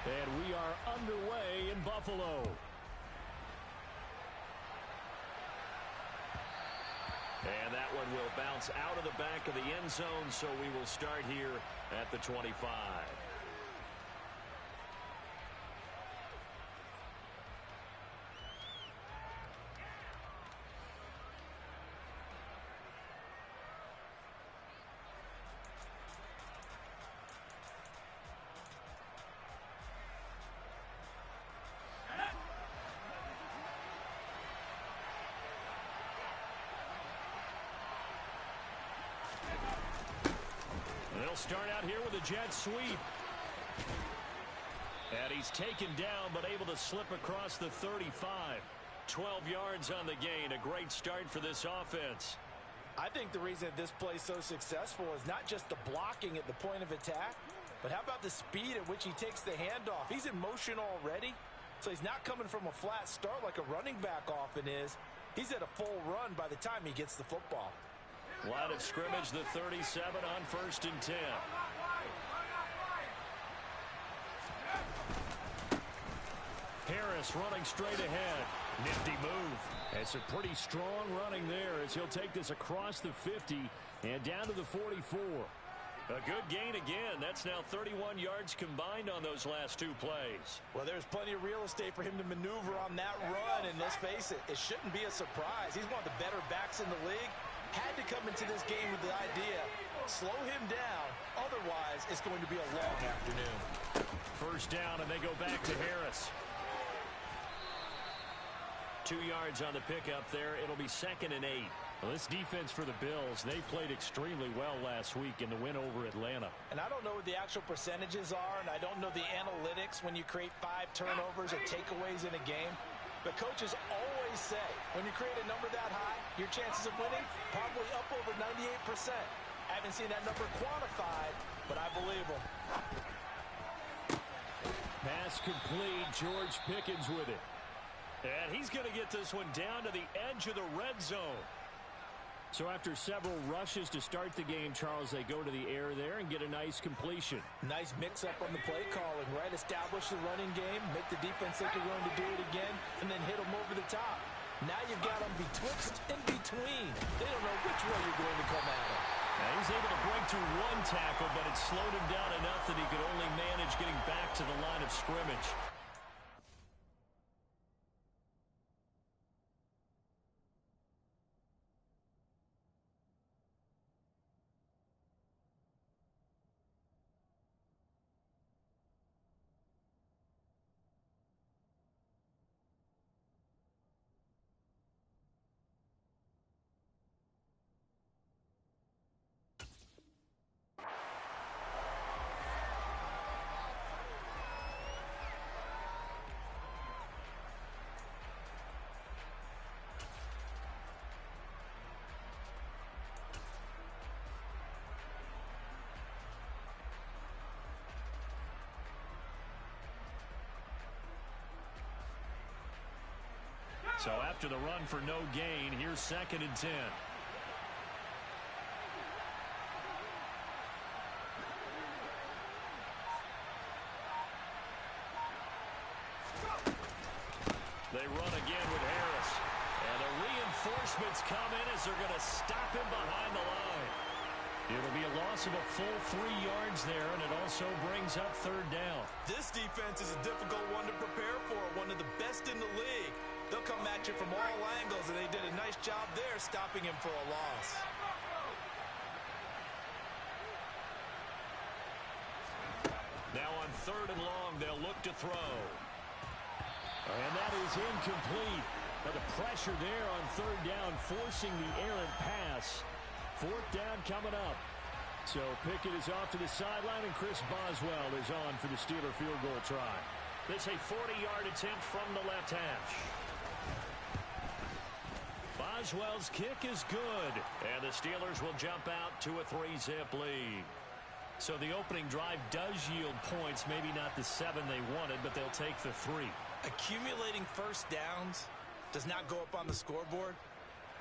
And we are underway in Buffalo. And that one will bounce out of the back of the end zone, so we will start here at the 25. They'll start out here with a jet sweep. And he's taken down, but able to slip across the 35. 12 yards on the gain. A great start for this offense. I think the reason this play is so successful is not just the blocking at the point of attack, but how about the speed at which he takes the handoff? He's in motion already, so he's not coming from a flat start like a running back often is. He's at a full run by the time he gets the football. Line of scrimmage, the 37 on 1st and 10. Harris running straight ahead. Nifty move. And some pretty strong running there as he'll take this across the 50 and down to the 44. A good gain again. That's now 31 yards combined on those last two plays. Well, there's plenty of real estate for him to maneuver on that run, and let's face it, it shouldn't be a surprise. He's one of the better backs in the league. Had to come into this game with the idea, slow him down, otherwise it's going to be a long afternoon. First down, and they go back to Harris. 2 yards on the pickup there. It'll be 2nd and 8. Well, this defense for the Bills, they played extremely well last week in the win over Atlanta. And I don't know what the actual percentages are, and I don't know the analytics when you create 5 turnovers or takeaways in a game. But coaches always say, when you create a number that high, your chances of winning probably up over 98%. I haven't seen that number quantified, but I believe them. Pass complete. George Pickens with it. And he's going to get this one down to the edge of the red zone. So after several rushes to start the game, Charles, they go to the air there and get a nice completion. Nice mix-up on the play calling, right? Establish the running game, make the defense think you're going to do it again, and then hit them over the top. Now you've got them betwixt and between. They don't know which way you're going to come at them. Now he's able to break through one tackle, but it slowed him down enough that he could only manage getting back to the line of scrimmage. So after the run for no gain, here's 2nd and 10. They run again with Harris. And the reinforcements come in as they're going to stop him behind the line. It'll be a loss of a full 3 yards there, and it also brings up 3rd down. This defense is a difficult one to prepare for, one of the best in the league. They'll come at you from all angles, and they did a nice job there stopping him for a loss. Now on 3rd and long, they'll look to throw. And that is incomplete. But the pressure there on 3rd down, forcing the errant pass. 4th down coming up. So Pickett is off to the sideline, and Chris Boswell is on for the Steeler field goal try. This a 40-yard attempt from the left hash. Boswell's kick is good, and the Steelers will jump out to a 3-zip lead. So the opening drive does yield points, maybe not the 7 they wanted, but they'll take the 3. Accumulating first downs does not go up on the scoreboard,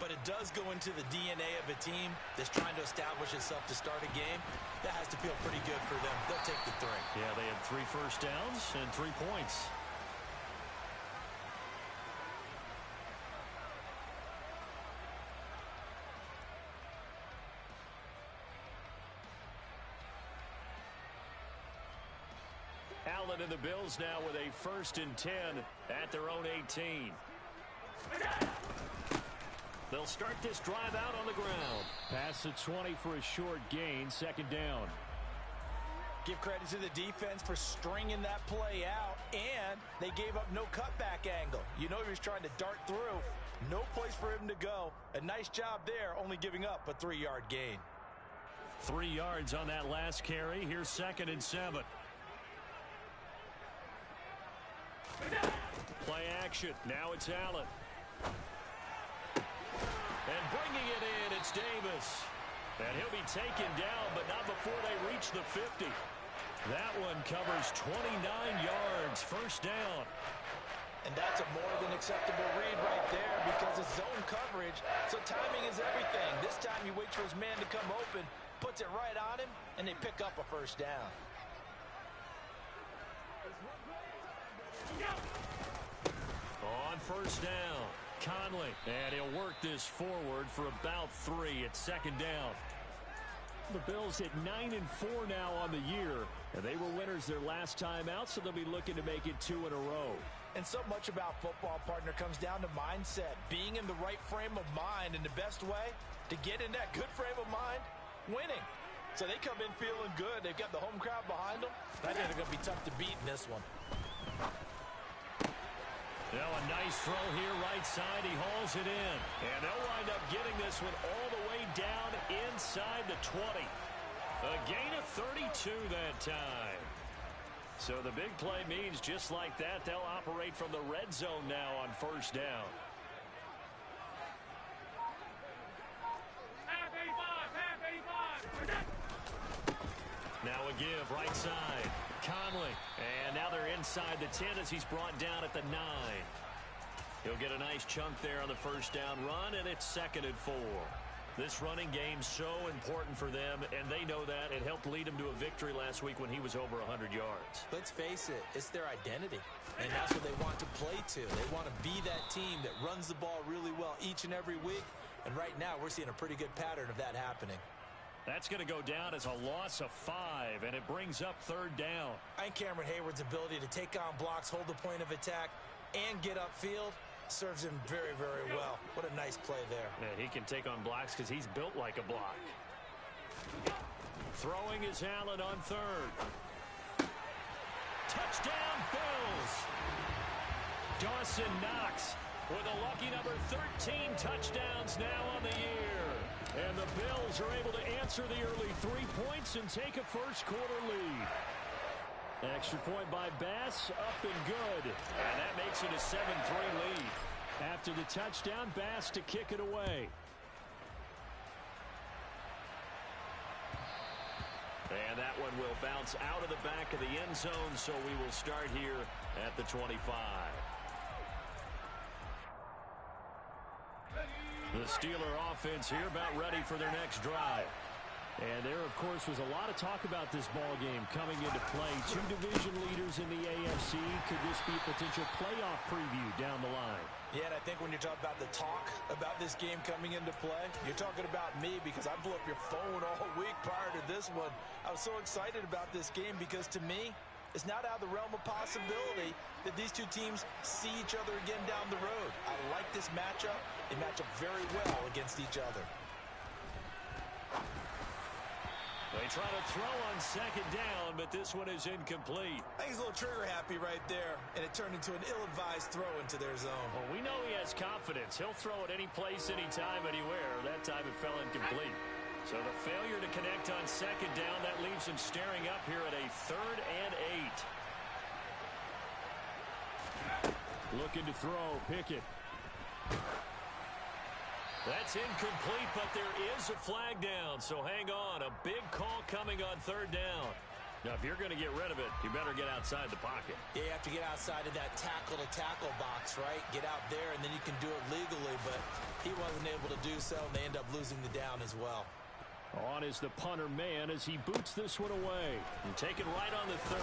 but it does go into the DNA of a team that's trying to establish itself to start a game. That has to feel pretty good for them. They'll take the 3. Yeah, they had 3 first downs and 3 points. Allen and the Bills now with a 1st and 10 at their own 18. They'll start this drive out on the ground. Past the 20 for a short gain, 2nd down. Give credit to the defense for stringing that play out, and they gave up no cutback angle. You know he was trying to dart through. No place for him to go. A nice job there, only giving up a 3-yard gain. 3 yards on that last carry. Here's 2nd and 7. Play action. Now it's Allen. And bringing it in, it's Davis. And he'll be taken down, but not before they reach the 50. That one covers 29 yards. 1st down. And that's a more than acceptable read right there because it's zone coverage, so timing is everything. This time he waits for his man to come open, puts it right on him, and they pick up a 1st down. On 1st down, Conley. And he'll work this forward for about 3 at 2nd down. The Bills hit 9-4 now on the year. And they were winners their last time out, so they'll be looking to make it 2 in a row. And so much about football, partner, comes down to mindset. Being in the right frame of mind, and the best way to get in that good frame of mind, winning. So they come in feeling good. They've got the home crowd behind them. I think they're going to be tough to beat in this one. Now a nice throw here right side. He hauls it in. And they'll wind up getting this one all the way down inside the 20. A gain of 32 that time. So the big play means just like that, they'll operate from the red zone now on 1st down. Now a give right side. Conley. And now they're inside the 10 as he's brought down at the 9. He'll get a nice chunk there on the 1st down run, and it's 2nd and 4. This running game's so important for them, and they know that. It helped lead him to a victory last week when he was over 100 yards. Let's face it, it's their identity, and that's what they want to play to. They want to be that team that runs the ball really well each and every week, and right now we're seeing a pretty good pattern of that happening. That's going to go down as a loss of 5, and it brings up 3rd down. I think Cameron Hayward's ability to take on blocks, hold the point of attack, and get upfield serves him very, very well. What a nice play there. Yeah, he can take on blocks because he's built like a block. Throwing is Allen on 3rd. Touchdown, Bills. Dawson Knox with a lucky number 13 touchdowns now on the year. And the Bills are able to answer the early 3 points and take a 1st quarter lead. Extra point by Bass, up and good. And that makes it a 7-3 lead. After the touchdown, Bass to kick it away. And that one will bounce out of the back of the end zone, so we will start here at the 25. The Steeler offense here about ready for their next drive. And there, of course, was a lot of talk about this ball game coming into play. 2 division leaders in the AFC. Could this be a potential playoff preview down the line? Yeah, and I think when you're talking about the talk about this game coming into play, you're talking about me because I blew up your phone all week prior to this one. I was so excited about this game because, to me, it's not out of the realm of possibility that these two teams see each other again down the road. I like this matchup. They match up very well against each other. They try to throw on 2nd down, but this one is incomplete. I think he's a little trigger happy right there, and it turned into an ill-advised throw into their zone. Well, we know he has confidence. He'll throw it any place, anytime, anywhere. That time it fell incomplete. So the failure to connect on 2nd down, that leaves him staring up here at a 3rd and 8. Looking to throw, Pickett. That's incomplete, but there is a flag down, so hang on. A big call coming on 3rd down. Now, if you're going to get rid of it, you better get outside the pocket. Yeah, you have to get outside of that tackle-to-tackle box, right? Get out there, and then you can do it legally, but he wasn't able to do so, and they end up losing the down as well. On is the punter man as he boots this one away. And take it right on the 30.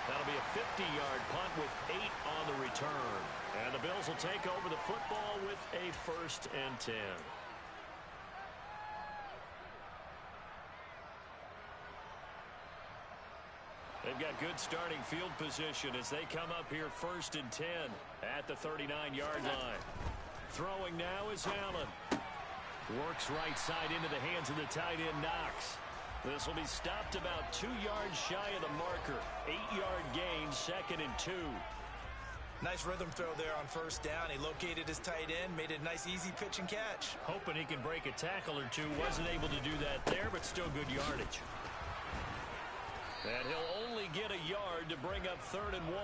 That'll be a 50-yard punt with 8 on the return. And the Bills will take over the football with a 1st and 10. They've got good starting field position as they come up here 1st and 10 at the 39-yard line. Throwing now is Allen. Works right side into the hands of the tight end Knox. This will be stopped about 2 yards shy of the marker. 8-yard gain, 2nd and 2. Nice rhythm throw there on 1st down. He located his tight end, made a nice easy pitch and catch. Hoping he can break a tackle or two. Wasn't able to do that there, but still good yardage. And he'll only get a yard to bring up 3rd and 1.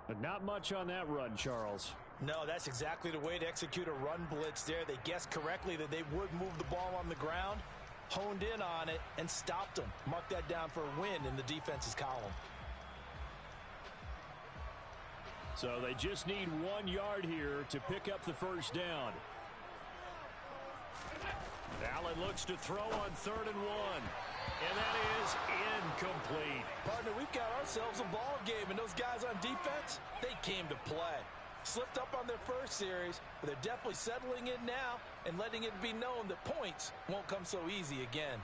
But not much on that run, Charles. No, that's exactly the way to execute a run blitz there. They guessed correctly that they would move the ball on the ground, honed in on it, and stopped them. Mark that down for a win in the defense's column. So they just need 1 yard here to pick up the 1st down. Allen looks to throw on 3rd and 1. And that is incomplete. Partner, we've got ourselves a ball game, and those guys on defense, they came to play. Slipped up on their first series, but they're definitely settling in now and letting it be known that points won't come so easy again.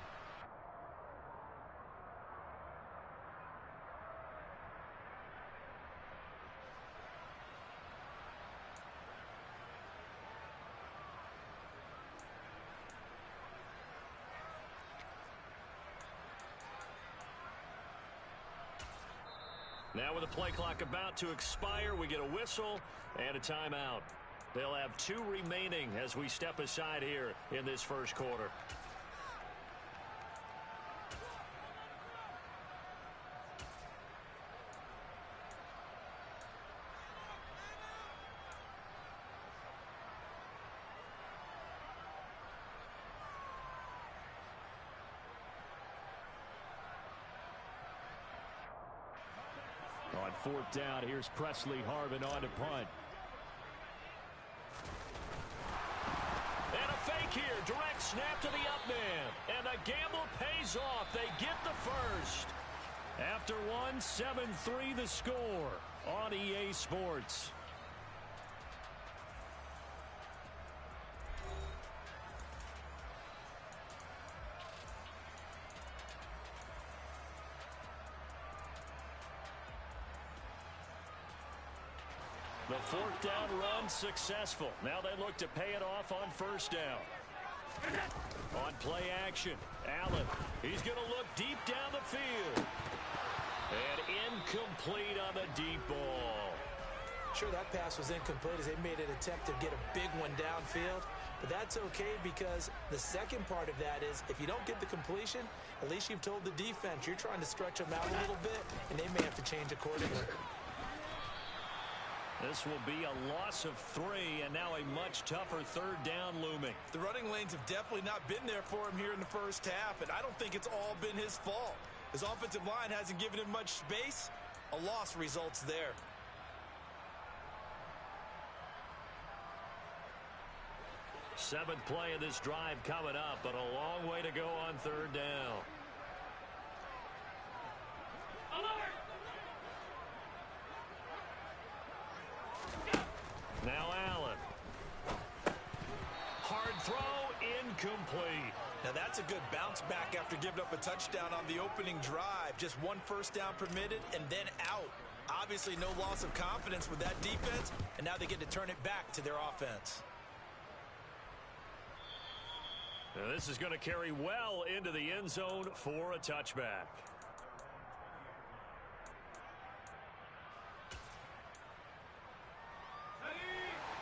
Now with the play clock about to expire, we get a whistle and a timeout. They'll have 2 remaining as we step aside here in this 1st quarter. On 4th down, here's Presley Harvin on to punt. And a fake here. Direct snap to the up man. And the gamble pays off. They get the 1st. After 1, 7-3 the score on EA Sports. The 4th down run successful. Now they look to pay it off on 1st down. On play action, Allen. He's going to look deep down the field. And incomplete on the deep ball. Sure, that pass was incomplete as they made an attempt to get a big one downfield. But that's okay because the second part of that is if you don't get the completion, at least you've told the defense you're trying to stretch them out a little bit, and they may have to change accordingly. This will be a loss of 3, and now a much tougher 3rd down looming. The running lanes have definitely not been there for him here in the 1st half, and I don't think it's all been his fault. His offensive line hasn't given him much space. A loss results there. Seventh play of this drive coming up, but a long way to go on 3rd down. Now Allen. Hard throw, incomplete. Now that's a good bounce back after giving up a touchdown on the opening drive. Just 1 first down permitted and then out. Obviously no loss of confidence with that defense, and now they get to turn it back to their offense. Now this is going to carry well into the end zone for a touchback.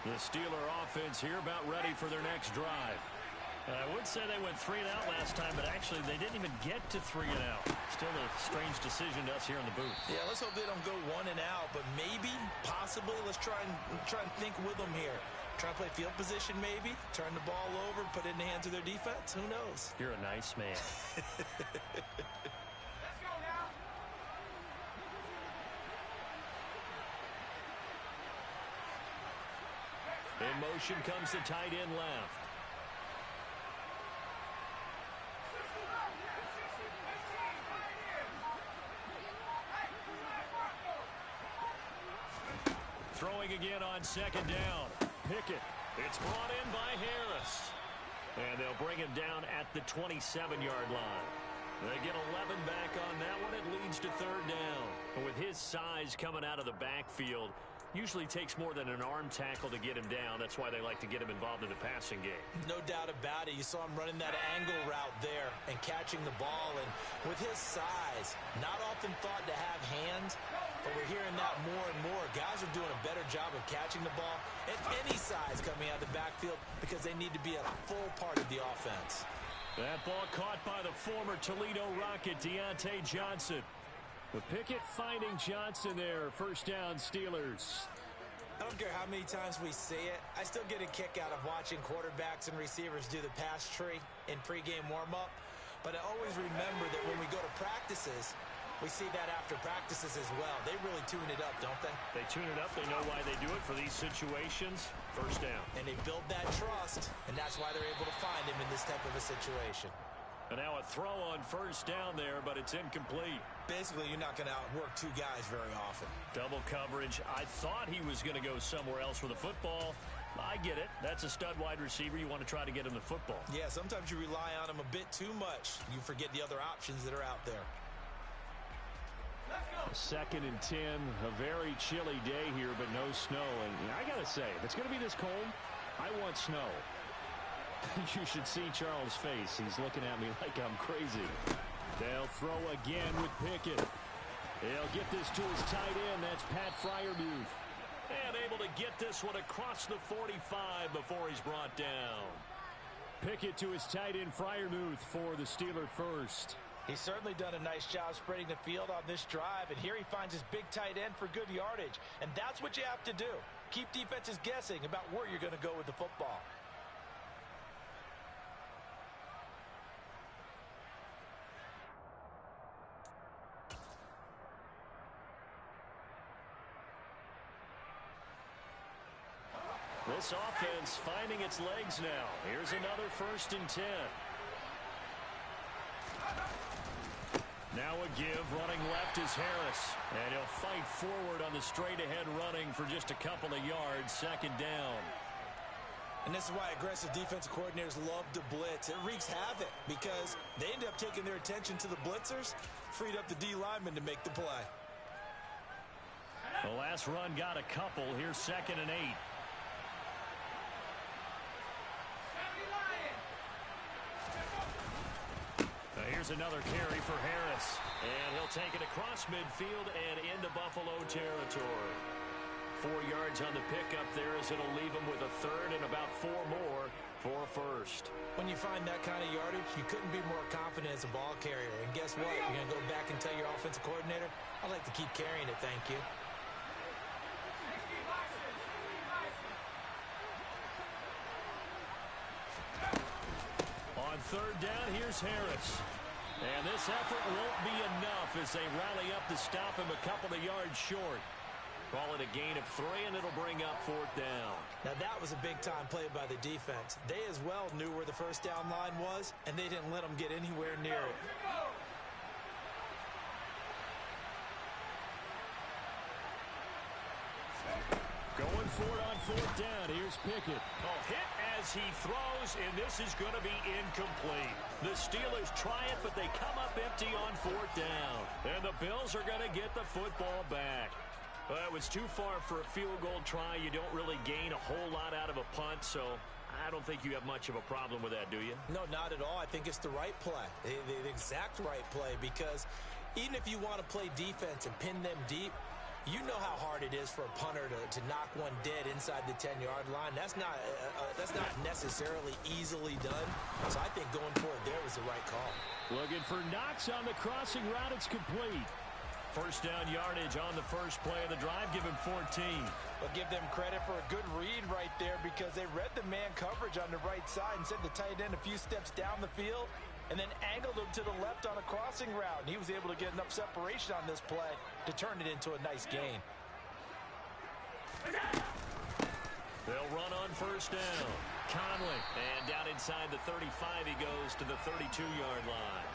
The Steeler offense here about ready for their next drive. I would say they went 3 and out last time, but actually they didn't even get to 3 and out. Still a strange decision to us here in the booth. Yeah, let's hope they don't go 1 and out, but maybe, possibly, let's try and think with them here. Try trying to play field position maybe, turn the ball over, put it in the hands of their defense. Who knows? You're a nice man. In motion comes the tight end left. Throwing again on second down. Pickett. It's brought in by Harris. And they'll bring him down at the 27-yard line. They get 11 back on that one. It leads to third down. And with his size coming out of the backfield, usually takes more than an arm tackle to get him down. That's why they like to get him involved in the passing game. No doubt about it. You saw him running that angle route there and catching the ball. And with his size, not often thought to have hands, but we're hearing that more and more. Guys are doing a better job of catching the ball at any size coming out of the backfield because they need to be a full part of the offense. That ball caught by the former Toledo Rocket, Deontay Johnson. But Pickett finding Johnson there. First down, Steelers. I don't care how many times we see it. I still get a kick out of watching quarterbacks and receivers do the pass tree in pregame warm-up. But I always remember that when we go to practices, we see that after practices as well. They really tune it up, don't they? They tune it up. They know why they do it for these situations. First down. And they build that trust, and that's why they're able to find him in this type of a situation. And now a throw on first down there, but it's incomplete. Basically, you're not going to outwork two guys very often. Double coverage. I thought he was going to go somewhere else with the football. I get it. That's a stud wide receiver. You want to try to get him the football. Yeah, sometimes you rely on him a bit too much. You forget the other options that are out there. Second and 10. A very chilly day here, but no snow. And I got to say, if it's going to be this cold, I want snow. You should see Charles' face. He's looking at me like I'm crazy. They'll throw again with Pickett. He'll get this to his tight end. That's Pat Freiermuth. And able to get this one across the 45 before he's brought down. Pickett to his tight end, Freiermuth, for the Steeler first. He's certainly done a nice job spreading the field on this drive. And here he finds his big tight end for good yardage. And that's what you have to do. Keep defenses guessing about where you're going to go with the football. This offense finding its legs now. Here's another first and 10. Now a give. Running left is Harris. And he'll fight forward on the straight-ahead running for just a couple of yards. Second down. And this is why aggressive defensive coordinators love to blitz. It wreaks havoc because they end up taking their attention to the blitzers, freed up the D lineman to make the play. The last run got a couple. Here's second and 8. Here's another carry for Harris. And he'll take it across midfield and into Buffalo territory. 4 yards on the pickup there as it'll leave him with a third and about 4 more for a first. When you find that kind of yardage, you couldn't be more confident as a ball carrier. And guess what? You're going to go back and tell your offensive coordinator, I'd like to keep carrying it, thank you. On third down, here's Harris. And this effort won't be enough as they rally up to stop him a couple of yards short. Call it a gain of 3, and it'll bring up fourth down. Now, that was a big-time play by the defense. They as well knew where the first down line was, and they didn't let them get anywhere near it. Going for it on fourth down. Here's Pickett. Oh, hit as he throws, and this is going to be incomplete. The Steelers try it, but they come up empty on fourth down. And the Bills are going to get the football back. Well, it was too far for a field goal try. You don't really gain a whole lot out of a punt, so I don't think you have much of a problem with that, do you? No, not at all. I think it's the right play, the exact right play, because even if you want to play defense and pin them deep, you know how hard it is for a punter to knock one dead inside the 10-yard line. That's not necessarily easily done. So I think going for it there was the right call. Looking for Knox on the crossing route. It's complete. First down yardage on the first play of the drive. Give him 14. But give them credit for a good read right there because they read the man coverage on the right side and sent the tight end a few steps down the field and then angled him to the left on a crossing route. And he was able to get enough separation on this play to turn it into a nice gain. They'll run on first down. Conley. And down inside the 35, he goes to the 32-yard line.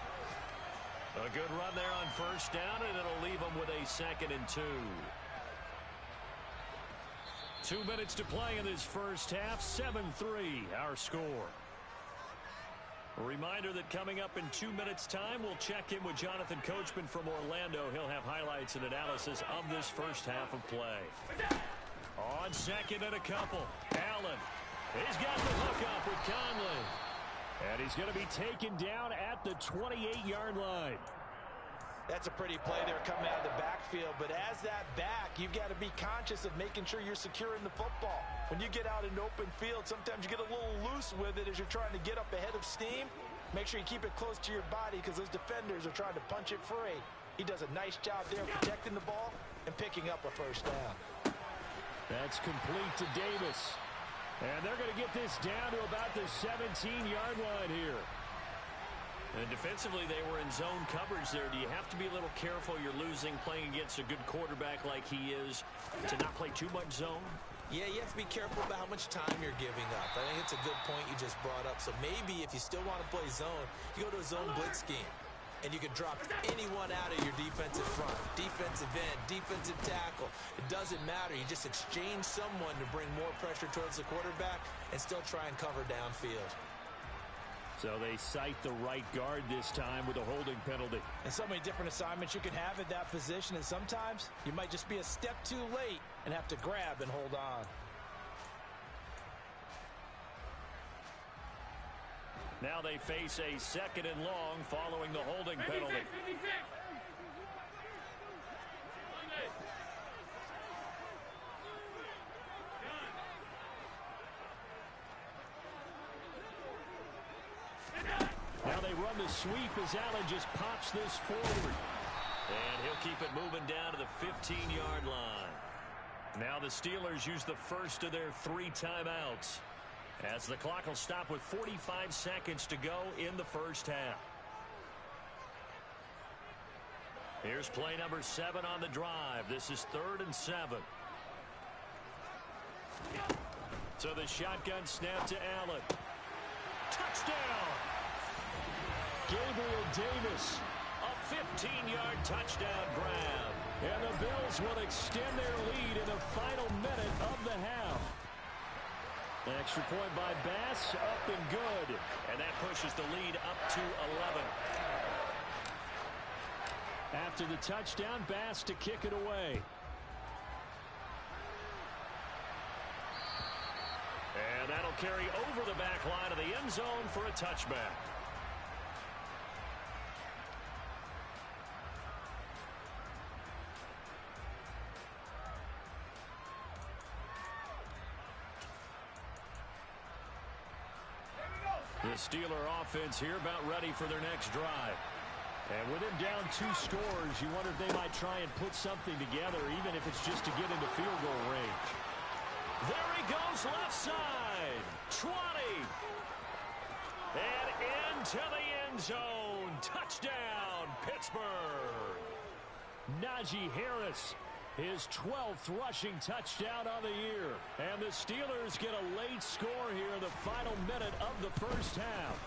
A good run there on first down, and it'll leave them with a 2nd and 2. 2 minutes to play in this first half. 7-3, our score. A reminder that coming up in 2 minutes' time, we'll check in with Jonathan Coachman from Orlando. He'll have highlights and analysis of this first half of play. On second and a couple, Allen. He's got the hook up with Conley. And he's going to be taken down at the 28-yard line. That's a pretty play there coming out of the backfield. But as that back, you've got to be conscious of making sure you're securing the football. When you get out in open field, sometimes you get a little loose with it as you're trying to get up ahead of steam. Make sure you keep it close to your body because those defenders are trying to punch it free. He does a nice job there protecting the ball and picking up a first down. That's complete to Davis. And they're going to get this down to about the 17-yard line here. And defensively, they were in zone coverage there. Do you have to be a little careful? You're losing playing against a good quarterback like he is to not play too much zone? Yeah, you have to be careful about how much time you're giving up. I think it's a good point you just brought up. So maybe if you still want to play zone, you go to a zone blitz scheme. And you can drop anyone out of your defensive front, defensive end, defensive tackle. It doesn't matter. You just exchange someone to bring more pressure towards the quarterback and still try and cover downfield. So they cite the right guard this time with a holding penalty. And so many different assignments you can have at that position, and sometimes you might just be a step too late and have to grab and hold on. Now they face a 2nd and long following the holding penalty. Now they run the sweep as Allen just pops this forward. And he'll keep it moving down to the 15-yard line. Now the Steelers use the first of their 3 timeouts, as the clock will stop with 45 seconds to go in the first half. Here's play number 7 on the drive. This is 3rd and 7. So the shotgun snap to Allen. Touchdown! Gabriel Davis, a 15-yard touchdown grab. And the Bills will extend their lead in the final minute of the half. Extra point by Bass, up and good. And that pushes the lead up to 11. After the touchdown, Bass to kick it away. And that'll carry over the back line of the end zone for a touchback. The Steeler offense here about ready for their next drive. And with him down 2 scores, you wonder if they might try and put something together, even if it's just to get into field goal range. There he goes, left side. 20. And into the end zone. Touchdown, Pittsburgh. Najee Harris, his 12th rushing touchdown on the year. And the Steelers get a late score here in the final minute of the first half.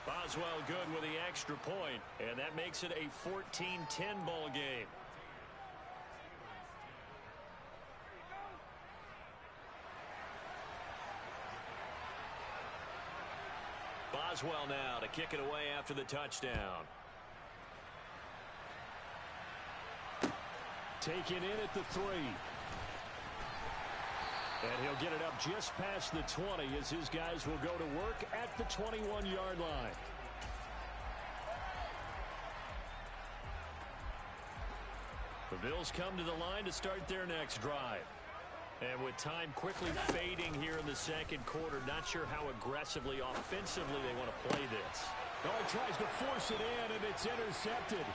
Boswell good with the extra point, and that makes it a 14-10 ball game. Boswell now to kick it away after the touchdown. Taken in at the 3. And he'll get it up just past the 20 as his guys will go to work at the 21-yard line. The Bills come to the line to start their next drive. And with time quickly fading here in the second quarter, not sure how aggressively, offensively they want to play this. Oh, he tries to force it in, and it's intercepted.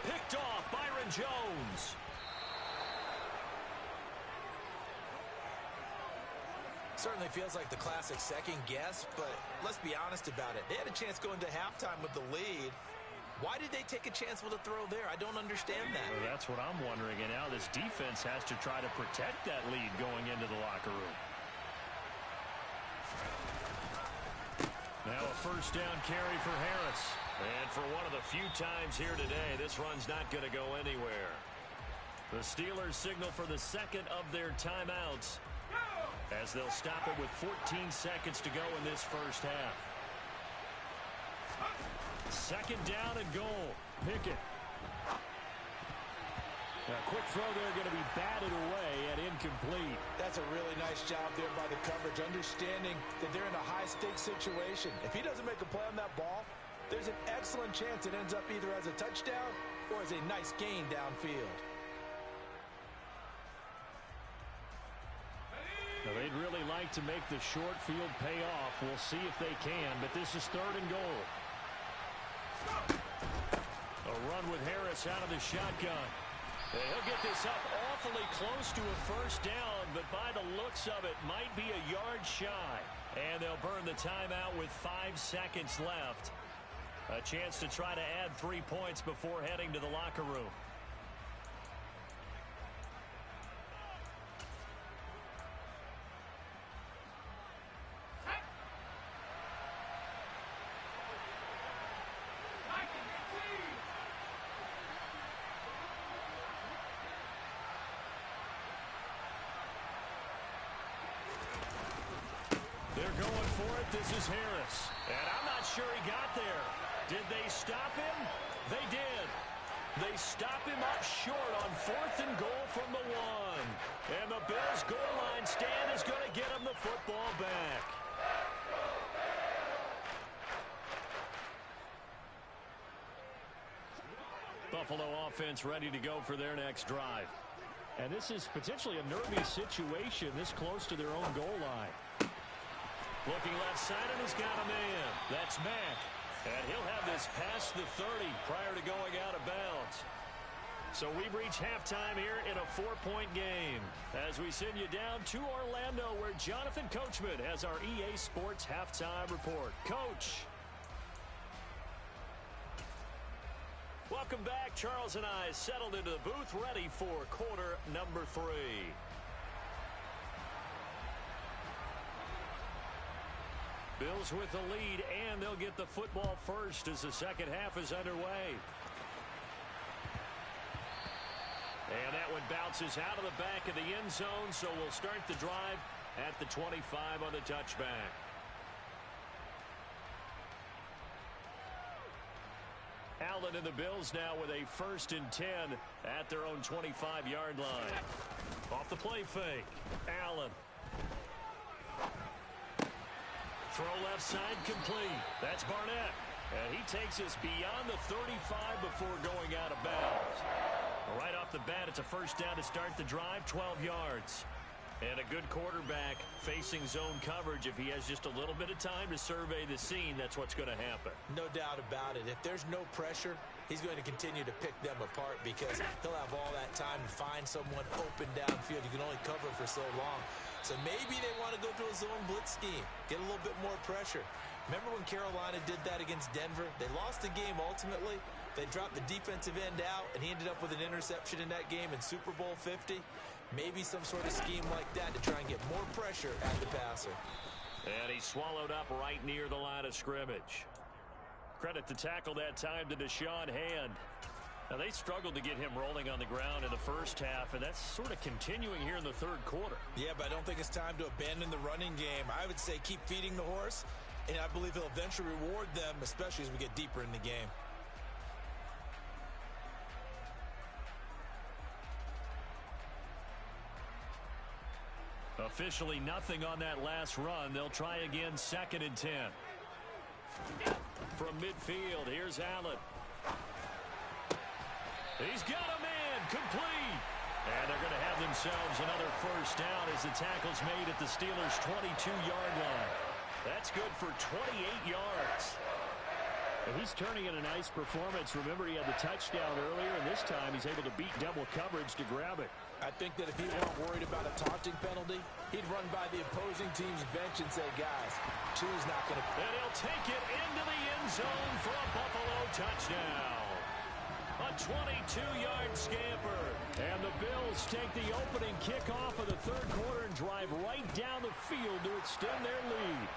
Picked off Byron Jones. Certainly feels like the classic second guess, but let's be honest about it. They had a chance going to halftime with the lead. Why did they take a chance with a throw there? I don't understand that. Well, that's what I'm wondering. And now this defense has to try to protect that lead going into the locker room. Now a first down carry for Harris. And for one of the few times here today, this run's not going to go anywhere. The Steelers signal for the second of their timeouts, as they'll stop it with 14 seconds to go in this first half. Second down and goal. Pickett. A quick throw there, going to be batted away and incomplete. That's a really nice job there by the coverage, understanding that they're in a high-stakes situation. If he doesn't make a play on that ball, there's an excellent chance it ends up either as a touchdown or as a nice gain downfield. Now, they'd really like to make the short field pay off. We'll see if they can, but this is third and goal. A run with Harris out of the shotgun. And he'll get this up awfully close to a first down, but by the looks of it, might be a yard shy. And they'll burn the timeout with 5 seconds left. A chance to try to add 3 points before heading to the locker room. They're going for it. This is Harris. And I'm not sure he got there. Did they stop him? They did. They stop him up short on 4th and goal from the 1. And the Bills' goal line stand is going to get him the football back. Buffalo offense ready to go for their next drive. And this is potentially a nervy situation this close to their own goal line. Looking left side, and he's got a man. That's Mack. And he'll have this past the 30 prior to going out of bounds. So we've reached halftime here in a 4-point game, as we send you down to Orlando, where Jonathan Coachman has our EA Sports halftime report. Coach. Welcome back. Charles and I settled into the booth, ready for quarter number 3. Bills with the lead, and they'll get the football first as the second half is underway. And that one bounces out of the back of the end zone, so we'll start the drive at the 25 on the touchback. Allen and the Bills now with a 1st and 10 at their own 25-yard line. Off the play fake. Allen. Throw left side complete. That's Barnett. And he takes us beyond the 35 before going out of bounds. Right off the bat, it's a first down to start the drive, 12 yards. And a good quarterback facing zone coverage. If he has just a little bit of time to survey the scene, that's what's going to happen. No doubt about it. If there's no pressure, he's going to continue to pick them apart because he'll have all that time to find someone open downfield. You can only cover for so long. So maybe they want to go to a zone blitz scheme, get a little bit more pressure. Remember when Carolina did that against Denver? They lost the game ultimately. They dropped the defensive end out, and he ended up with an interception in that game in Super Bowl 50. Maybe some sort of scheme like that to try and get more pressure at the passer. And he's swallowed up right near the line of scrimmage. Credit to tackle that time to Deshaun Hand. Now, they struggled to get him rolling on the ground in the first half, and that's sort of continuing here in the third quarter. Yeah, but I don't think it's time to abandon the running game. I would say keep feeding the horse, and I believe he'll eventually reward them, especially as we get deeper in the game. Officially nothing on that last run. They'll try again, 2nd and 10. From midfield, here's Allen. He's got a man, complete. And they're going to have themselves another first down as the tackle's made at the Steelers' 22-yard line. That's good for 28 yards. And he's turning in a nice performance. Remember, he had the touchdown earlier, and this time he's able to beat double coverage to grab it. I think that if he weren't worried about a taunting penalty, he'd run by the opposing team's bench and say, guys, two's not going to... And he'll take it into the end zone for a Buffalo touchdown. A 22-yard scamper. And the Bills take the opening kickoff of the third quarter and drive right down the field to extend their lead.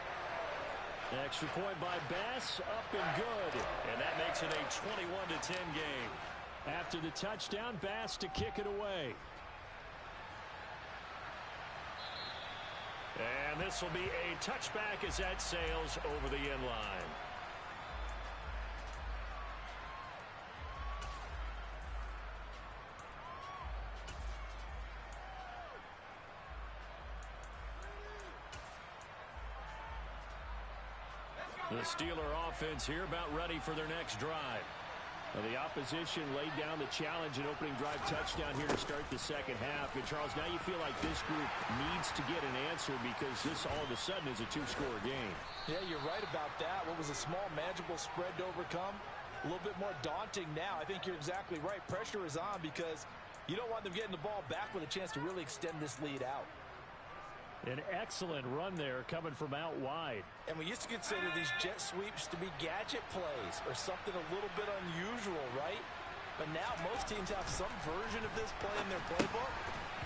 Extra point by Bass, up and good. And that makes it a 21-10 game. After the touchdown, Bass to kick it away. And this will be a touchback as that sails over the end line. The Steeler offense here about ready for their next drive. Well, the opposition laid down the challenge and opening drive touchdown here to start the second half. And, Charles, now you feel like this group needs to get an answer because this all of a sudden is a two-score game. Yeah, you're right about that. What was a small, manageable spread to overcome? A little bit more daunting now. I think you're exactly right. Pressure is on because you don't want them getting the ball back with a chance to really extend this lead out. An excellent run there coming from out wide. And we used to consider these jet sweeps to be gadget plays or something a little bit unusual, right? But now most teams have some version of this play in their playbook.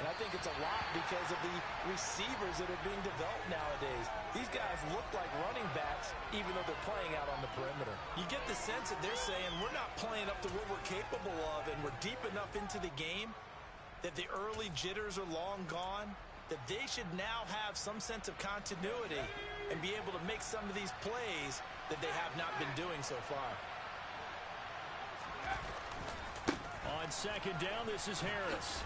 And I think it's a lot because of the receivers that are being developed nowadays. These guys look like running backs even though they're playing out on the perimeter. You get the sense that they're saying we're not playing up to what we're capable of and we're deep enough into the game that the early jitters are long gone, that they should now have some sense of continuity and be able to make some of these plays that they have not been doing so far. On second down, this is Harris.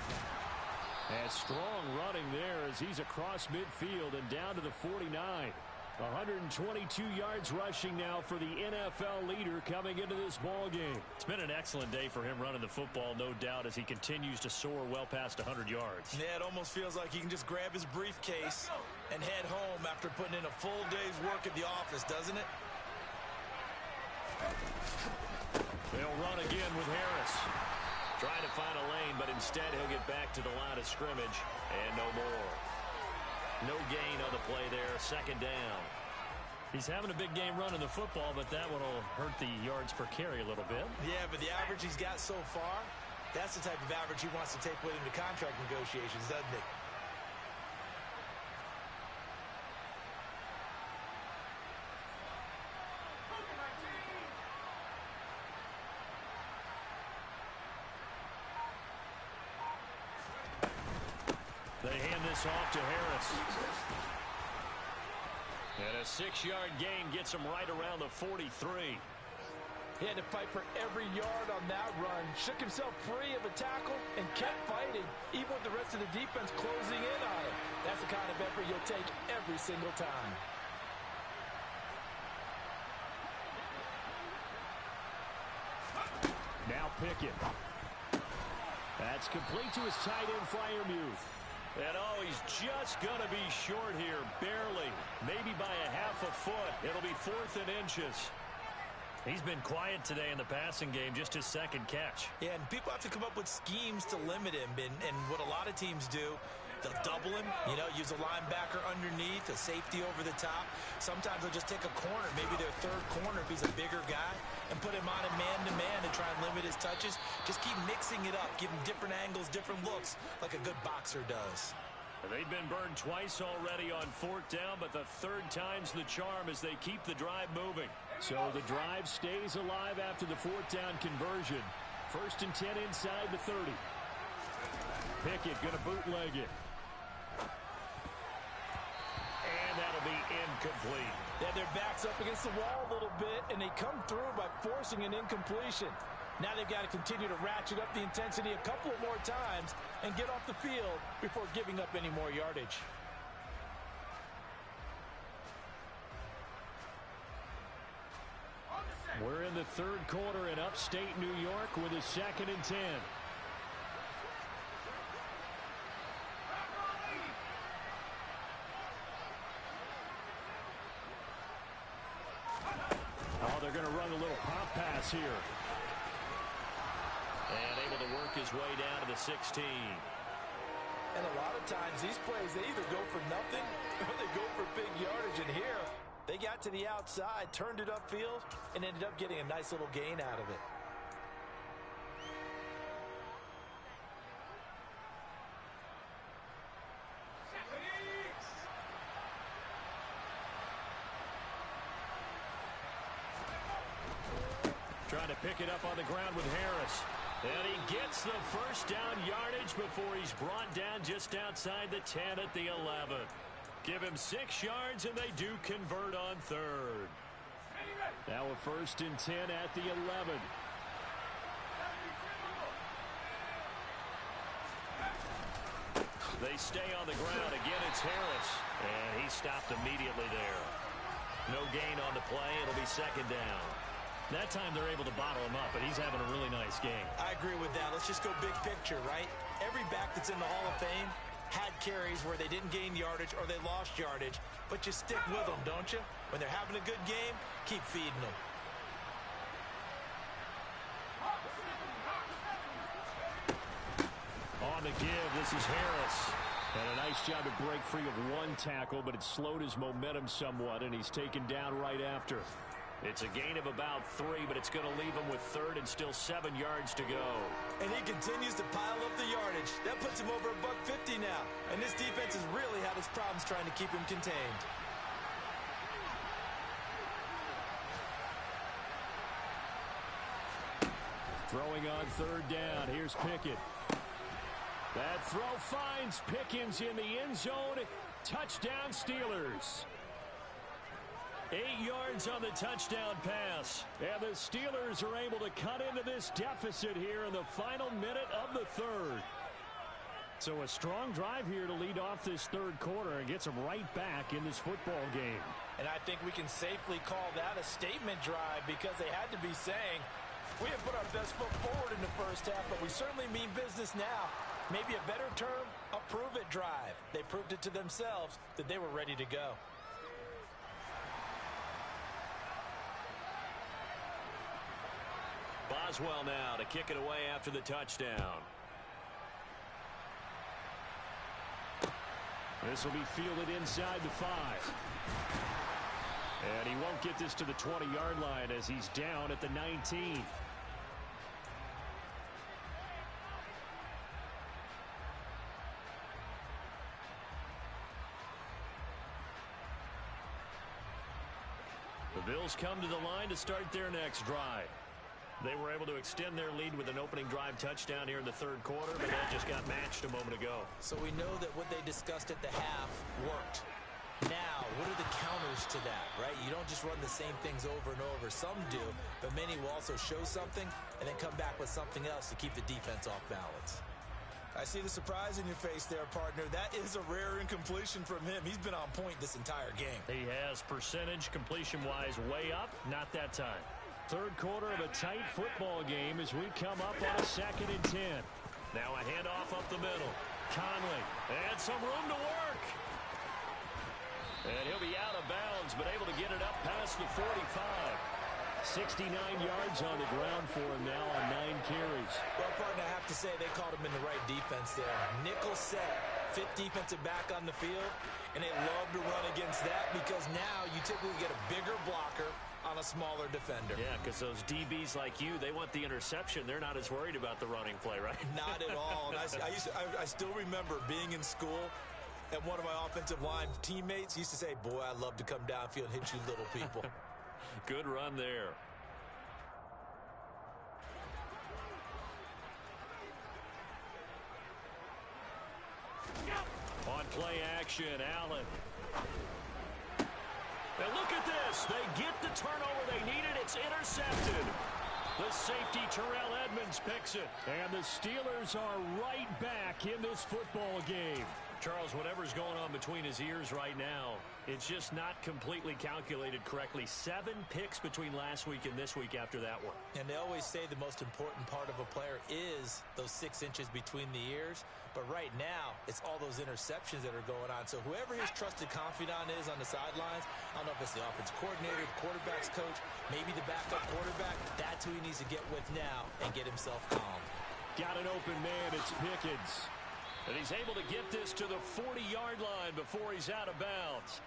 And strong running there as he's across midfield and down to the 49. 122 yards rushing now for the NFL leader coming into this ball game. It's been an excellent day for him running the football, no doubt, as he continues to soar well past 100 yards. Yeah, it almost feels like he can just grab his briefcase and head home after putting in a full day's work at the office, doesn't it? They'll run again with Harris. Trying to find a lane, but instead he'll get back to the line of scrimmage and no more. No gain on the play there, second down. He's having a big game running the football, but that one will hurt the yards per carry a little bit. Yeah, but the average he's got so far, that's the type of average he wants to take with him to contract negotiations, doesn't he? They hand this off to Harris. And a 6-yard gain gets him right around the 43. He had to fight for every yard on that run. Shook himself free of a tackle and kept fighting, even with the rest of the defense closing in on him. That's the kind of effort you'll take every single time. Now Pickett. That's complete to his tight end, Freiermuth. And oh, he's just going to be short here, barely. Maybe by a half a foot. It'll be 4th and inches. He's been quiet today in the passing game, just his second catch. Yeah, and people have to come up with schemes to limit him. And what a lot of teams do, they'll double him, use a linebacker underneath, a safety over the top. Sometimes they'll just take a corner, maybe their third corner if he's a bigger guy, and put him on a man-to-man to try and limit his touches. Just keep mixing it up, give him different angles, different looks, like a good boxer does. They've been burned twice already on 4th down, but the third time's the charm as they keep the drive moving. So the drive stays alive after the 4th down conversion. 1st and 10 inside the 30. Pickett going to bootleg it. And that'll be incomplete. Yeah, their back's up against the wall a little bit, and they come through by forcing an incompletion. Now they've got to continue to ratchet up the intensity a couple of more times and get off the field before giving up any more yardage. We're in the third quarter in upstate New York with a 2nd and 10. Oh, they're going to run a little pop pass here. And able to work his way down to the 16. And a lot of times these plays, they either go for nothing or they go for big yardage. And here, they got to the outside, turned it upfield, and ended up getting a nice little gain out of it. Trying to pick it up on the ground with Harris. And he gets the first down yardage before he's brought down just outside the 10 at the 11. Give him 6 yards, and they do convert on third. Now a 1st and 10 at the 11. They stay on the ground. Again, it's Harris. And he stopped immediately there. No gain on the play. It'll be 2nd down. That time they're able to bottle him up, but he's having a really nice game. I agree with that. Let's just go big picture, right? Every back that's in the Hall of Fame had carries where they didn't gain yardage or they lost yardage, but you stick with them, don't you? When they're having a good game, keep feeding them. On the give, this is Harris. And a nice job to break free of 1 tackle, but it slowed his momentum somewhat, and he's taken down right after. It's a gain of about 3, but it's going to leave him with 3rd and still 7 yards to go. And he continues to pile up the yardage. That puts him over $150 now. And this defense has really had its problems trying to keep him contained. Throwing on 3rd down. Here's Pickett. That throw finds Pickens in the end zone. Touchdown Steelers. 8 yards on the touchdown pass. And the Steelers are able to cut into this deficit here in the final minute of the 3rd. So a strong drive here to lead off this 3rd quarter and gets them right back in this football game. And I think we can safely call that a statement drive because they had to be saying, we have put our best foot forward in the 1st half, but we certainly mean business now. Maybe a better term, a prove-it drive. They proved it to themselves that they were ready to go. Boswell now to kick it away after the touchdown. This will be fielded inside the 5. And he won't get this to the 20-yard line as he's down at the 19. The Bills come to the line to start their next drive. They were able to extend their lead with an opening drive touchdown here in the 3rd quarter, but that just got matched a moment ago. So we know that what they discussed at the half worked. Now, what are the counters to that, right? You don't just run the same things over and over. Some do, but many will also show something and then come back with something else to keep the defense off balance. I see the surprise in your face there, partner. That is a rare incompletion from him. He's been on point this entire game. He has percentage completion-wise way up, not that time. 3rd quarter of a tight football game as we come up on a 2nd and 10. Now a handoff up the middle. Conley, and some room to work. And he'll be out of bounds, but able to get it up past the 45. 69 yards on the ground for him now on 9 carries. Well, partner, I have to say they called him in the right defense there. Nickel set, 5th defensive back on the field, and they love to run against that because now you typically get a bigger blocker on a smaller defender. Yeah, because those DBs like you, they want the interception. They're not as worried about the running play, right? Not at all. And I still remember being in school, and one of my offensive line teammates used to say, boy, I love to come downfield and hit you little people. Good run there. On play action, Allen. And look at this. They get the turnover they needed. It's intercepted. The safety, Terrell Edmonds, picks it. And the Steelers are right back in this football game. Charles, whatever's going on between his ears right now, It's just not completely calculated correctly. 7 picks between last week and this week after that one. And they always say the most important part of a player is those 6 inches between the ears. But right now, it's all those interceptions that are going on. So whoever his trusted confidant is on the sidelines, I don't know if it's the offensive coordinator, the quarterback's coach, maybe the backup quarterback, that's who he needs to get with now and get himself calm. Got an open man, it's Pickens. And he's able to get this to the 40-yard line before he's out of bounds.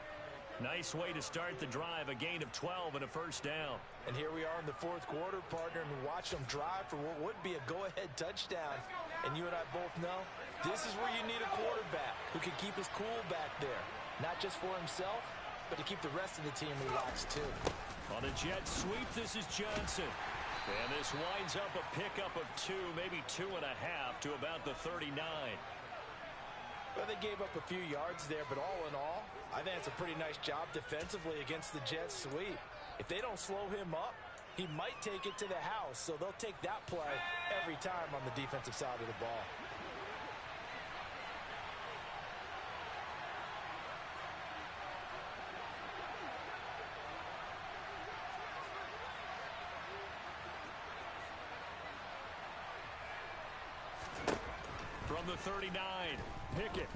Nice way to start the drive, a gain of 12 and a first down. And here we are in the 4th quarter, partner, and watch them drive for what would be a go-ahead touchdown. And you and I both know this is where you need a quarterback who can keep his cool back there. Not just for himself, but to keep the rest of the team relaxed too. On a jet sweep, this is Johnson. And this winds up a pickup of 2, maybe 2.5 to about the 39. Well, they gave up a few yards there, but all in all, I think it's a pretty nice job defensively against the jet sweep. If they don't slow him up, he might take it to the house, so they'll take that play every time on the defensive side of the ball. From the 39, Pickett.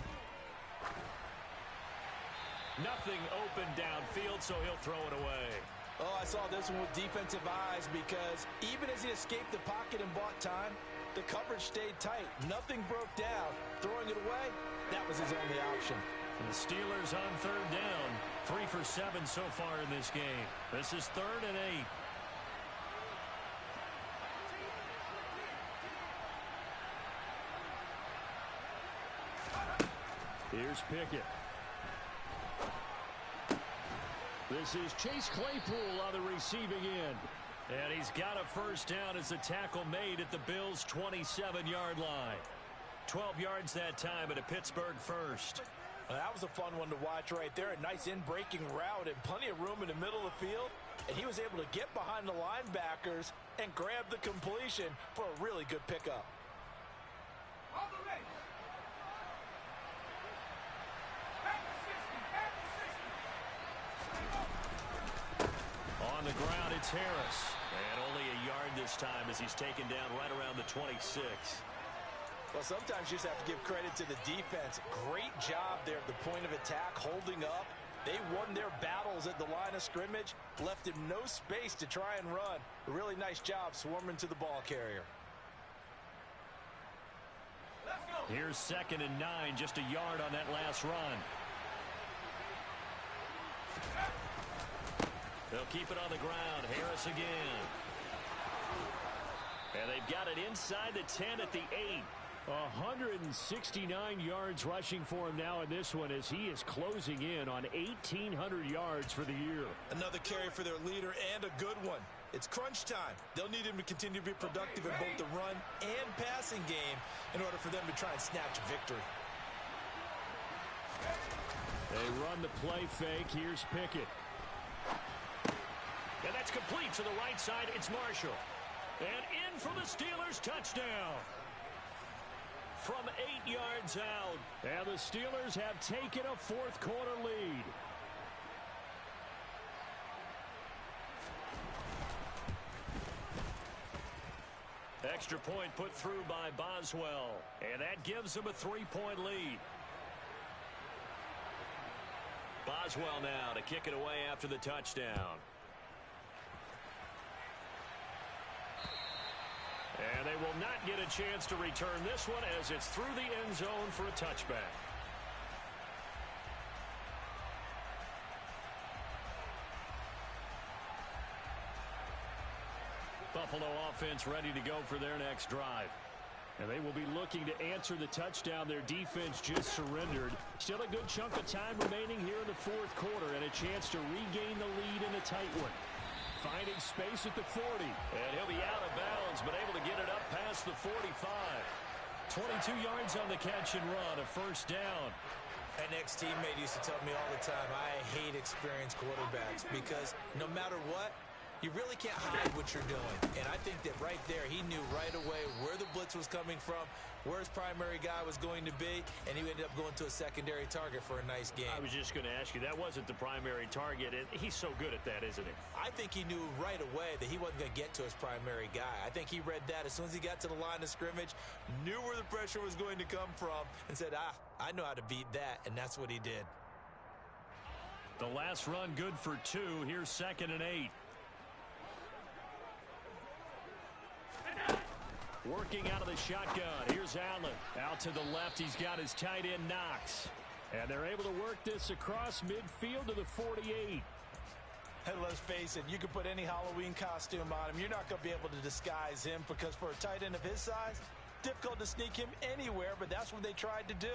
Nothing open downfield, so he'll throw it away. Oh, I saw this one with defensive eyes because even as he escaped the pocket and bought time, the coverage stayed tight. Nothing broke down. Throwing it away, that was his only option. And the Steelers on 3rd down. 3 for 7 so far in this game. This is 3rd and 8. Here's Pickett. This is Chase Claypool on the receiving end. And he's got a first down as the tackle made at the Bills' 27-yard line. 12 yards that time at a Pittsburgh first. Well, that was a fun one to watch right there. A nice in-breaking route and plenty of room in the middle of the field. And he was able to get behind the linebackers and grab the completion for a really good pickup. On the ground, it's Harris. And only a yard this time as he's taken down right around the 26. Well, sometimes you just have to give credit to the defense. Great job there at the point of attack, holding up. They won their battles at the line of scrimmage, left him no space to try and run. A really nice job swarming to the ball carrier. Here's 2nd and 9, just a yard on that last run. They'll keep it on the ground. Harris again. And they've got it inside the 10 at the 8. 169 yards rushing for him now in this one as he is closing in on 1,800 yards for the year. Another carry for their leader and a good one. It's crunch time. They'll need him to continue to be productive in both the run and passing game in order for them to try and snatch a victory. They run the play fake. Here's Pickett. And that's complete to the right side. It's Marshall. And in for the Steelers touchdown. From 8 yards out. And the Steelers have taken a 4th quarter lead. Extra point put through by Boswell. And that gives them a 3-point lead. Boswell now to kick it away after the touchdown. And they will not get a chance to return this one as it's through the end zone for a touchback. Buffalo offense ready to go for their next drive. And they will be looking to answer the touchdown their defense just surrendered. Still a good chunk of time remaining here in the 4th quarter and a chance to regain the lead in a tight one. Finding space at the 40. And he'll be out of bounds, but able to get it up past the 45. 22 yards on the catch and run, a first down. An ex-teammate used to tell me all the time, I hate experienced quarterbacks because no matter what, You really can't hide what you're doing. And I think that right there, he knew right away where the blitz was coming from, where his primary guy was going to be, and he ended up going to a secondary target for a nice game. I was just going to ask you, that wasn't the primary target, and he's so good at that, isn't he? I think he knew right away that he wasn't going to get to his primary guy. I think he read that as soon as he got to the line of scrimmage, knew where the pressure was going to come from, and said, I know how to beat that, and that's what he did. The last run good for 2. Here's 2nd and 8. Working out of the shotgun. Here's Allen. Out to the left. He's got his tight end, Knox. And they're able to work this across midfield to the 48. Hey, let's face it, you can put any Halloween costume on him. You're not going to be able to disguise him because for a tight end of his size, difficult to sneak him anywhere, but that's what they tried to do.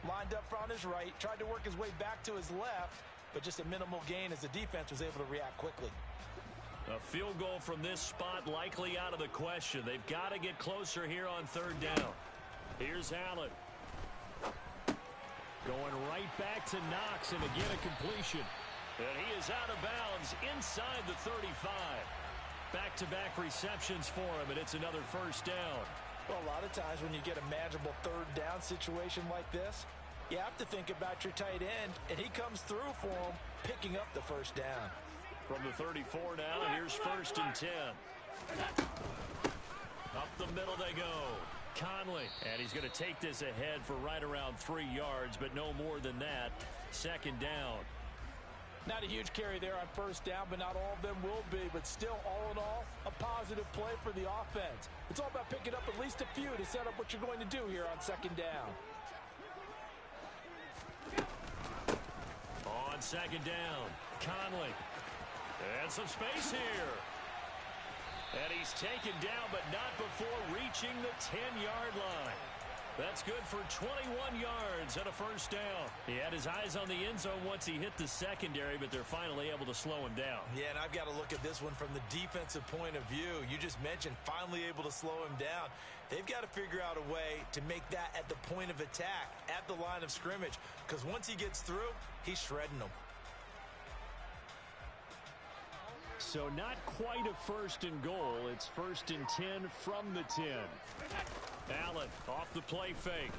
Lined up on his right, tried to work his way back to his left, but just a minimal gain as the defense was able to react quickly. A field goal from this spot likely out of the question. They've got to get closer here on 3rd down. Here's Allen. Going right back to Knox, and again a completion. And he is out of bounds inside the 35. Back-to-back receptions for him, and it's another 1st down. Well, a lot of times when you get a manageable 3rd down situation like this, you have to think about your tight end, and he comes through for him, picking up the 1st down. From the 34 now, here's 1st and 10. Up the middle they go. Conley, and he's going to take this ahead for right around 3 yards, but no more than that. 2nd down. Not a huge carry there on 1st down, but not all of them will be. But still, all in all, a positive play for the offense. It's all about picking up at least a few to set up what you're going to do here on 2nd down. On 2nd down, Conley. And some space here. And he's taken down, but not before reaching the 10-yard line. That's good for 21 yards and a 1st down. He had his eyes on the end zone once he hit the secondary, but they're finally able to slow him down. Yeah, and I've got to look at this one from the defensive point of view. You just mentioned finally able to slow him down. They've got to figure out a way to make that at the point of attack, at the line of scrimmage, because once he gets through, he's shredding them. So not quite a 1st and goal. It's 1st and 10 from the 10. Allen off the play fake.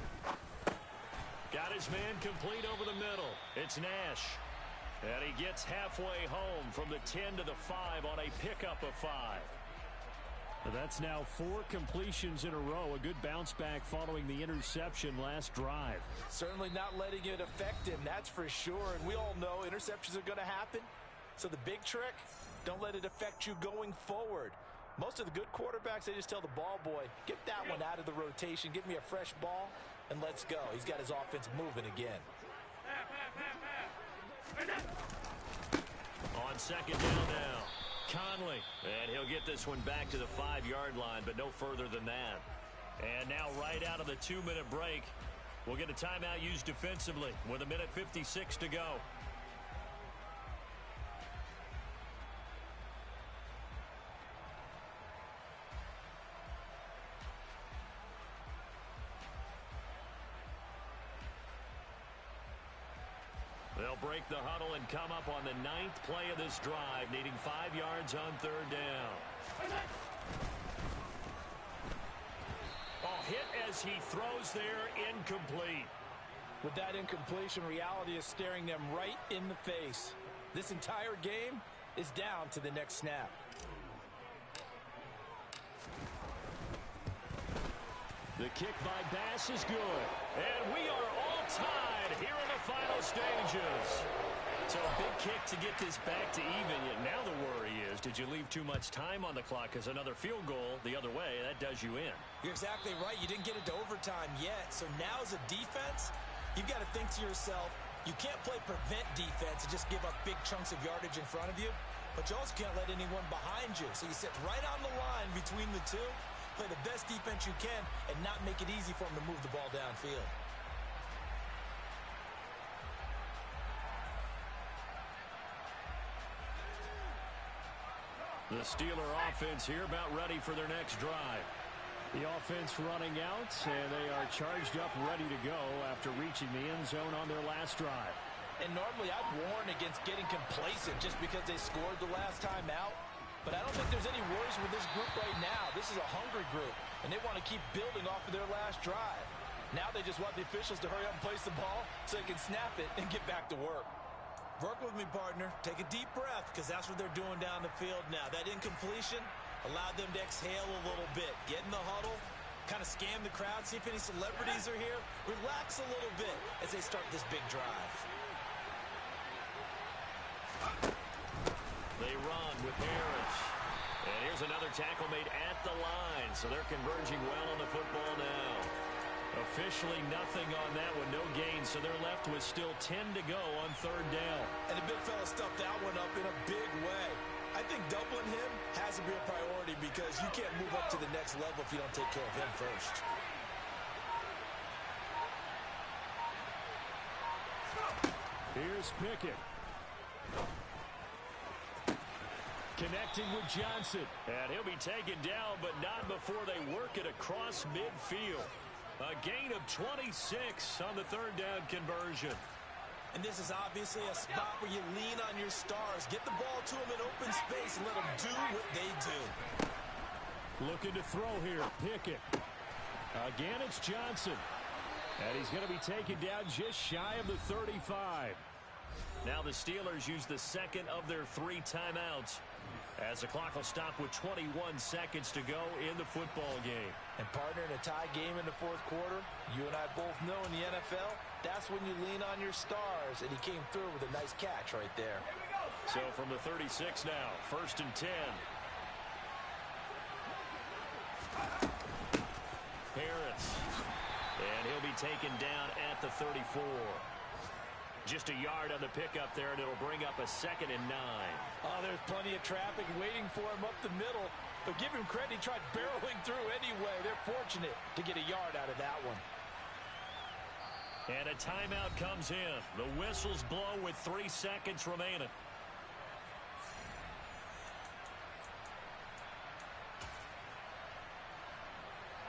Got his man complete over the middle. It's Nash. And he gets halfway home from the 10 to the 5 on a pickup of 5. That's now 4 completions in a row. A good bounce back following the interception last drive. Certainly not letting it affect him, that's for sure. And we all know interceptions are going to happen. So the big trick, don't let it affect you going forward. Most of the good quarterbacks, they just tell the ball boy, get that one out of the rotation, give me a fresh ball, and let's go. He's got his offense moving again. On 2nd down now, Conley. And he'll get this one back to the 5-yard line, but no further than that. And now right out of the 2-minute break, we'll get a timeout used defensively with 1:56 to go. They'll break the huddle and come up on the 9th play of this drive, needing 5 yards on 3rd down. Oh, hit as he throws there, incomplete. With that incompletion, reality is staring them right in the face. This entire game is down to the next snap. The kick by Bass is good. And we are all tied here in the final stages. So a big kick to get this back to even. Yet now the worry is, did you leave too much time on the clock? Because another field goal the other way, that does you in. You're exactly right. You didn't get it to overtime yet. So now as a defense, you've got to think to yourself, you can't play prevent defense and just give up big chunks of yardage in front of you. But you also can't let anyone behind you. So you sit right on the line between the two, play the best defense you can, and not make it easy for them to move the ball downfield. The Steeler offense here about ready for their next drive. The offense running out, and they are charged up, ready to go after reaching the end zone on their last drive. And normally I'd warn against getting complacent just because they scored the last time out. But I don't think there's any worries with this group right now. This is a hungry group, and they want to keep building off of their last drive. Now they just want the officials to hurry up and place the ball so they can snap it and get back to work. Work with me, partner. Take a deep breath, because that's what they're doing down the field now. That incompletion allowed them to exhale a little bit. Get in the huddle, kind of scan the crowd, see if any celebrities are here. Relax a little bit as they start this big drive. They run with Harris. And here's another tackle made at the line, so they're converging well on the football now. Officially nothing on that one, no gain, so they're left with still 10 to go on third down. And the big fella stuffed that one up in a big way. I think doubling him has to be a priority because you can't move up to the next level if you don't take care of him first. Here's Pickett. Connecting with Johnson. And he'll be taken down, but not before they work it across midfield. A gain of 26 on the third down conversion. And this is obviously a spot where you lean on your stars. Get the ball to them in open space and let them do what they do. Looking to throw here, Pickett. Again, it's Johnson. And he's going to be taken down just shy of the 35. Now the Steelers use the second of their 3 timeouts, as the clock will stop with 21 seconds to go in the football game. And partner, in a tie game in the fourth quarter, you and I both know in the NFL, that's when you lean on your stars, and he came through with a nice catch right there. So from the 36 now, 1st and 10. Harris. And he'll be taken down at the 34. Just a yard on the pickup there, and it'll bring up a 2nd and 9. Oh, there's plenty of traffic waiting for him up the middle. But give him credit, he tried barreling through anyway. They're fortunate to get a yard out of that one. And a timeout comes in. The whistles blow with 3 seconds remaining.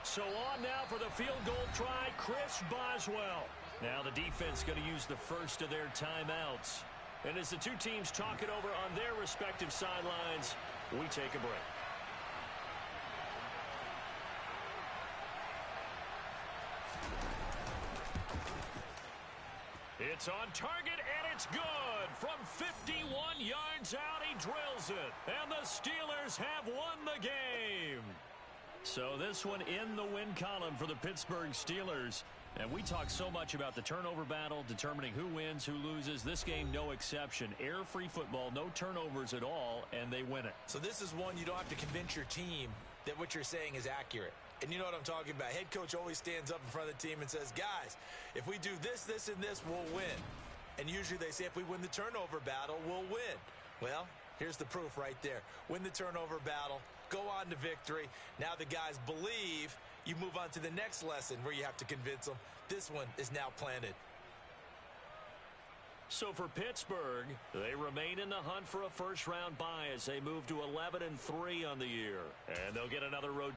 So on now for the field goal try, Chris Boswell. Now the defense going to use the first of their timeouts. And as the two teams talk it over on their respective sidelines, we take a break. It's on target, and it's good. From 51 yards out, he drills it. And the Steelers have won the game. So this one in the win column for the Pittsburgh Steelers. And we talk so much about the turnover battle, determining who wins, who loses. This game, no exception. Air-free football, no turnovers at all, and they win it. So this is one you don't have to convince your team that what you're saying is accurate. And you know what I'm talking about. Head coach always stands up in front of the team and says, guys, if we do this, this, and this, we'll win. And usually they say if we win the turnover battle, we'll win. Well, here's the proof right there. Win the turnover battle, go on to victory. Now the guys believe. You move on to the next lesson where you have to convince them. This one is now planted. So for Pittsburgh, they remain in the hunt for a first-round bye as they move to 11-3 on the year. And they'll get another road.